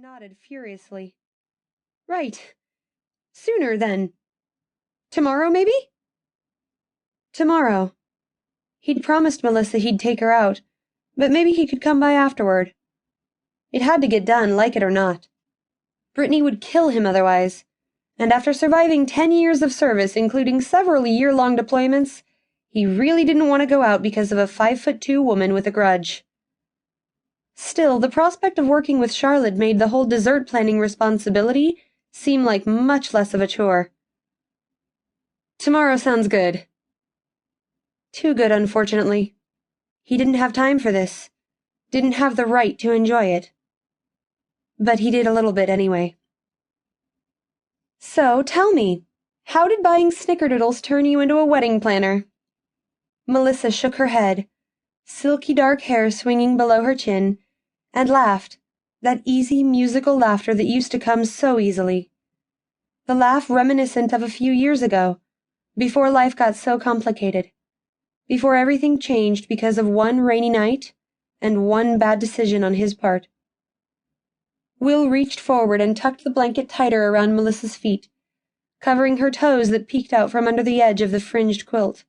nodded furiously. Right. Sooner, then. Tomorrow, maybe? Tomorrow. He'd promised Melissa he'd take her out, but maybe he could come by afterward. It had to get done, like it or not. Brittany would kill him otherwise, and after surviving 10 years of service, including several year-long deployments, he really didn't want to go out because of a 5'2" woman with a grudge. Still, the prospect of working with Charlotte made the whole dessert planning responsibility seem like much less of a chore. Tomorrow sounds good. Too good, unfortunately. He didn't have time for this. Didn't have the right to enjoy it. But he did a little bit anyway. So, tell me, how did buying snickerdoodles turn you into a wedding planner? Melissa shook her head, silky dark hair swinging below her chin, and laughed, that easy musical laughter that used to come so easily. The laugh reminiscent of a few years ago, before life got so complicated, before everything changed because of one rainy night and one bad decision on his part. Will reached forward and tucked the blanket tighter around Melissa's feet, covering her toes that peeked out from under the edge of the fringed quilt.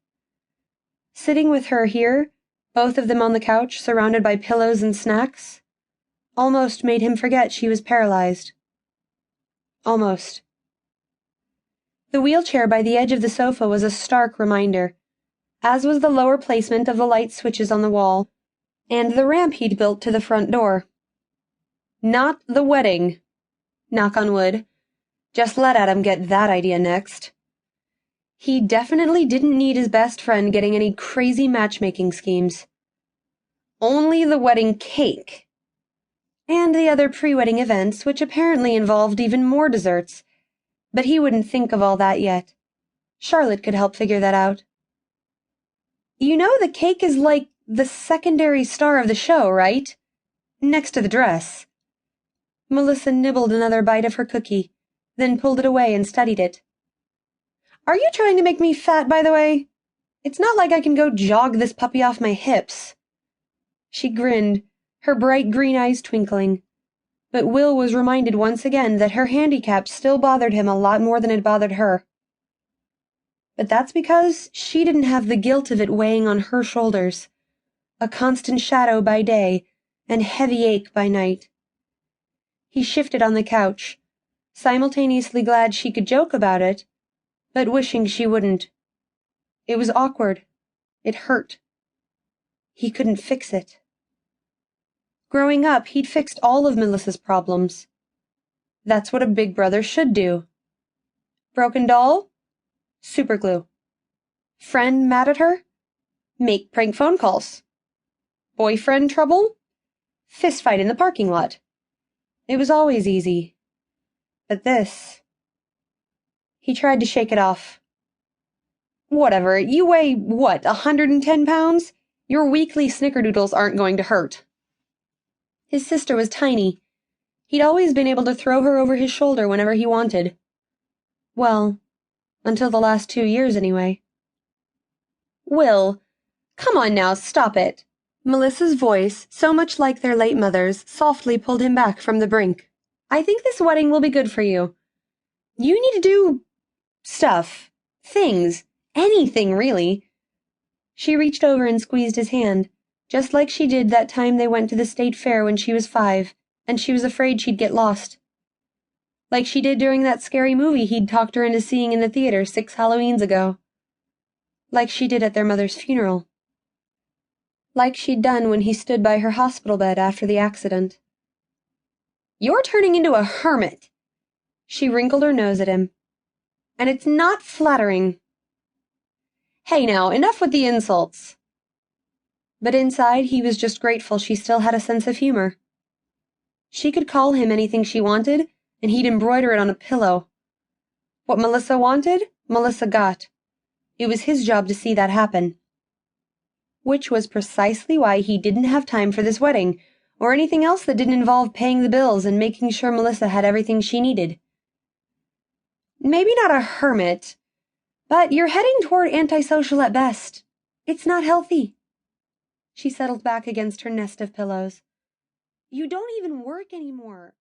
Sitting with her here, both of them on the couch, surrounded by pillows and snacks, almost made him forget she was paralyzed. Almost. The wheelchair by the edge of the sofa was a stark reminder, as was the lower placement of the light switches on the wall, and the ramp he'd built to the front door. Not the wedding. Knock on wood. Just let Adam get that idea next. He definitely didn't need his best friend getting any crazy matchmaking schemes. Only the wedding cake. And the other pre-wedding events, which apparently involved even more desserts. But he wouldn't think of all that yet. Charlotte could help figure that out. You know the cake is like the secondary star of the show, right? Next to the dress. Melissa nibbled another bite of her cookie, then pulled it away and studied it. Are you trying to make me fat, by the way? It's not like I can go jog this puppy off my hips. She grinned, her bright green eyes twinkling. But Will was reminded once again that her handicap still bothered him a lot more than it bothered her. But that's because she didn't have the guilt of it weighing on her shoulders, a constant shadow by day and heavy ache by night. He shifted on the couch, simultaneously glad she could joke about it, but wishing she wouldn't. It was awkward. It hurt. He couldn't fix it. Growing up, he'd fixed all of Melissa's problems. That's what a big brother should do. Broken doll? Superglue. Friend mad at her? Make prank phone calls. Boyfriend trouble? Fistfight in the parking lot. It was always easy. But this... He tried to shake it off. Whatever, you weigh, 110 pounds? Your weekly snickerdoodles aren't going to hurt. His sister was tiny. He'd always been able to throw her over his shoulder whenever he wanted. Well, until the last 2 years anyway. Will, come on now, stop it. Melissa's voice, so much like their late mother's, softly pulled him back from the brink. I think this wedding will be good for you. You need to do... stuff. Things. Anything, really. She reached over and squeezed his hand, just like she did that time they went to the state fair when she was 5, and she was afraid she'd get lost. Like she did during that scary movie he'd talked her into seeing in the theater 6 Halloweens ago. Like she did at their mother's funeral. Like she'd done when he stood by her hospital bed after the accident. You're turning into a hermit. She wrinkled her nose at him. And it's not flattering. Hey now, enough with the insults. But inside he was just grateful she still had a sense of humor. She could call him anything she wanted, and he'd embroider it on a pillow. What Melissa wanted, Melissa got. It was his job to see that happen. Which was precisely why he didn't have time for this wedding, or anything else that didn't involve paying the bills and making sure Melissa had everything she needed. Maybe not a hermit, but you're heading toward antisocial at best. It's not healthy. She settled back against her nest of pillows. You don't even work anymore.